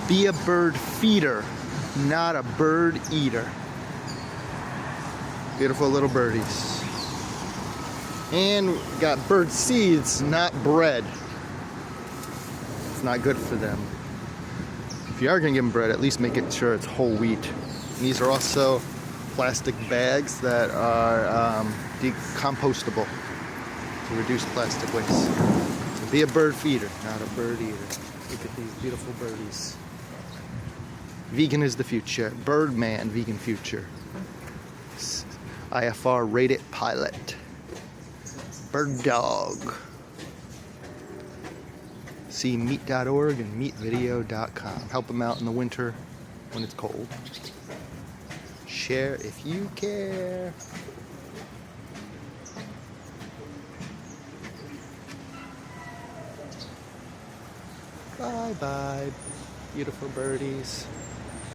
Be a bird feeder, not a bird eater. Beautiful little birdies. And we got bird seeds, not bread. It's not good for them. If you are going to give them bread, at least make it sure it's whole wheat. And these are also plastic bags that are decompostable to reduce plastic waste. So be a bird feeder, not a bird eater. Look at these beautiful birdies. Vegan is the future. Birdman, vegan future. IFR rated pilot. Bird dog. See meat.org and meatvideo.com. Help them out in the winter when it's cold. Share if you care. Bye bye, beautiful birdies.